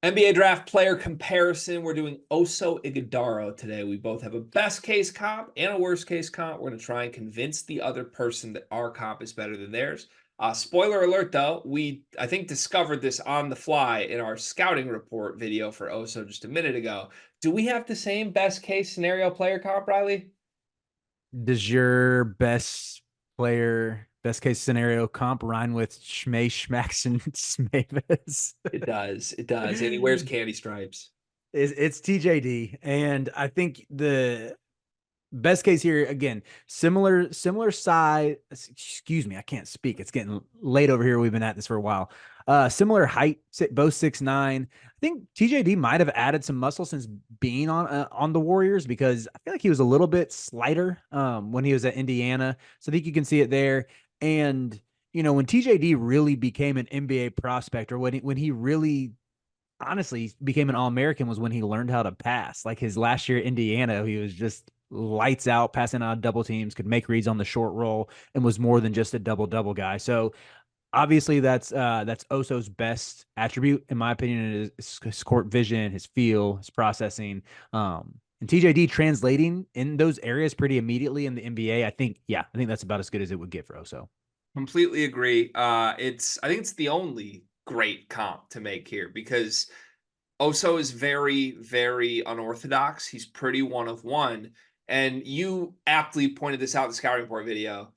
NBA draft player comparison. We're doing Oso Ighodaro today. We both have a best case comp and a worst case comp. We're going to try and convince the other person that our comp is better than theirs. Spoiler alert, though, I think discovered this on the fly in our scouting report video for Oso just a minute ago. Do we have the same best case scenario player comp, Riley? Does your best case scenario comp rhyme with Schmay Schmax and Smavis? It does. It does. And he wears candy stripes. It's TJD. And I think the best case here, again, similar size. Excuse me, I can't speak. It's getting late over here. We've been at this for a while. Similar height, both 6'9". I think TJD might have added some muscle since being on the Warriors, because I feel like he was a little bit slighter when he was at Indiana. So I think you can see it there. And when TJD really became an NBA prospect, or when he really honestly became an All-American, was when he learned how to pass. Like his last year at Indiana, he was just lights out, passing out double teams, could make reads on the short roll, and was more than just a double guy. So obviously that's Oso's best attribute, in my opinion, is his court vision, his feel, his processing. And TJD translating in those areas pretty immediately in the NBA. I think that's about as good as it would get for Oso. Completely agree. I think it's the only great comp to make here because Oso is very, very unorthodox. He's pretty one of one. And you aptly pointed this out in the scouting report video.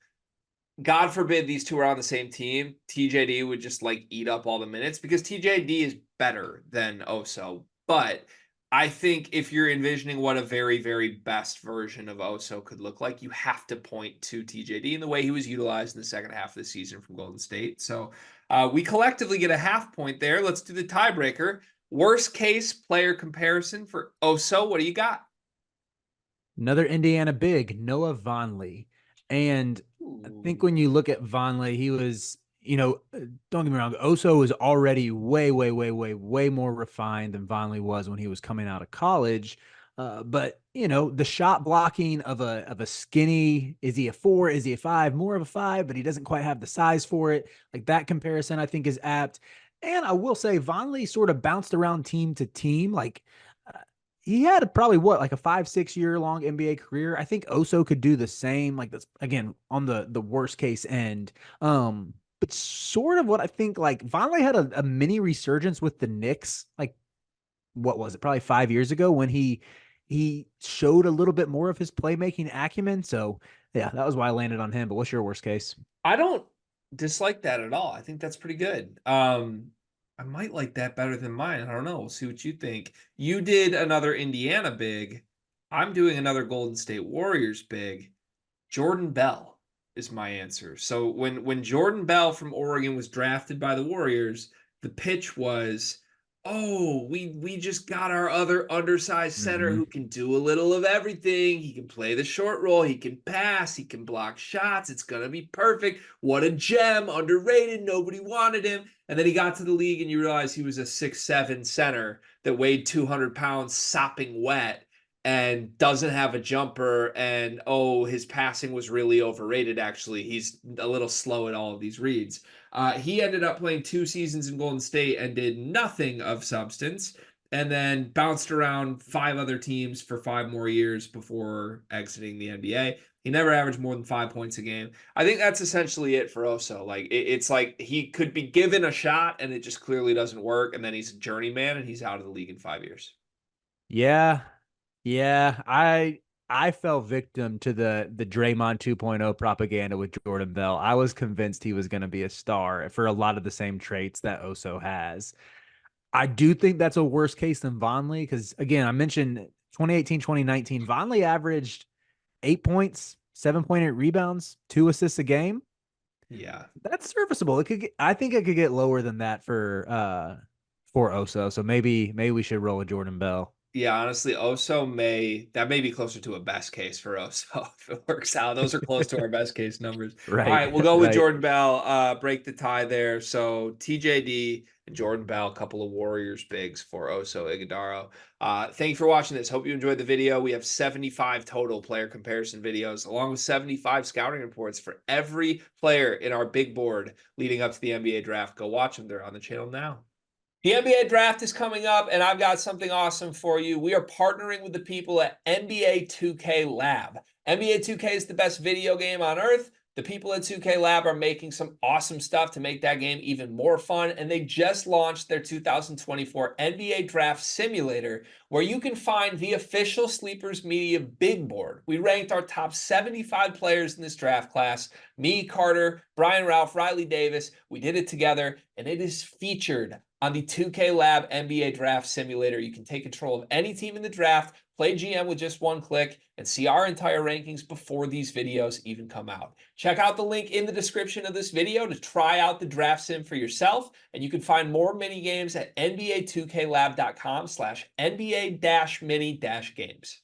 God forbid these two are on the same team. TJD would just like eat up all the minutes because TJD is better than Oso. But I think if you're envisioning what a very, very best version of Oso could look like, you have to point to TJD and the way he was utilized in the second half of the season from Golden State. So we collectively get a half point there. Let's do the tiebreaker. Worst case player comparison for Oso. What do you got? Another Indiana big, Noah Vonleh. And I think Ooh. when you look at Vonleh, he was, don't get me wrong, Oso was already way, way, way, way, way more refined than Vonleh was when he was coming out of college. But the shot blocking of a skinny, is he a 4? Is he a 5? More of a 5, but he doesn't quite have the size for it. Like that comparison, I think, is apt. And I will say, Vonleh sort of bounced around team to team. Like he had probably like a 5-6 year long NBA career. I think Oso could do the same. Like that's again on the worst case end. But sort of what I think, like Vonleh had a mini resurgence with the Knicks. Like what was it? Probably 5 years ago when he showed a little bit more of his playmaking acumen. So yeah, that was why I landed on him. But what's your worst case? I don't dislike that at all. I think that's pretty good. I might like that better than mine. I don't know. We'll see what you think. You did another Indiana big. I'm doing another Golden State Warriors big. Jordan Bell is my answer. So when Jordan Bell from Oregon was drafted by the Warriors, the pitch was, "Oh, we just got our other undersized center Mm-hmm. who can do a little of everything. He can play the short roll, he can pass, he can block shots. It's going to be perfect. What a gem, underrated, nobody wanted him." And then he got to the league and you realize he was a 6'7" center that weighed 200 pounds sopping wet and doesn't have a jumper, and oh, his passing was really overrated. Actually, he's a little slow at all of these reads. He ended up playing 2 seasons in Golden State and did nothing of substance, and then bounced around 5 other teams for 5 more years before exiting the NBA. He never averaged more than 5 points a game. I think that's essentially it for Oso. Like it's like he could be given a shot and it just clearly doesn't work, and then he's a journeyman and he's out of the league in 5 years. Yeah, yeah, I fell victim to the Draymond 2.0 propaganda with Jordan Bell. I was convinced he was going to be a star for a lot of the same traits that Oso has. I do think that's a worse case than Vonleh because again, I mentioned 2018, 2019, Vonleh averaged 8 points, 7.8 rebounds, 2 assists a game. Yeah. That's serviceable. I think it could get lower than that for Oso. So maybe we should roll with Jordan Bell. Yeah, honestly, Oso may be closer to a best case for Oso if it works out. Those are close to our best case numbers. All Right, right, we'll go with right. Jordan Bell. Break the tie there. So TJD and Jordan Bell, a couple of Warriors bigs for Oso Ighodaro. Thank you for watching this. Hope you enjoyed the video. We have 75 total player comparison videos, along with 75 scouting reports for every player in our big board leading up to the NBA draft. Go watch them. They're on the channel now. The NBA draft is coming up, and I've got something awesome for you. We are partnering with the people at NBA 2K Lab. NBA 2K is the best video game on earth. The people at 2K Lab are making some awesome stuff to make that game even more fun, and they just launched their 2024 NBA Draft Simulator, where you can find the official Sleepers Media big board. We ranked our top 75 players in this draft class. Me, Carter, Brian Ralph, Riley Davis. We did it together, and it is featured on the 2K Lab NBA Draft Simulator. You can take control of any team in the draft, play GM with just one click, and see our entire rankings before these videos even come out. Check out the link in the description of this video to try out the draft sim for yourself, and you can find more mini games at nba2klab.com/NBA-mini-games.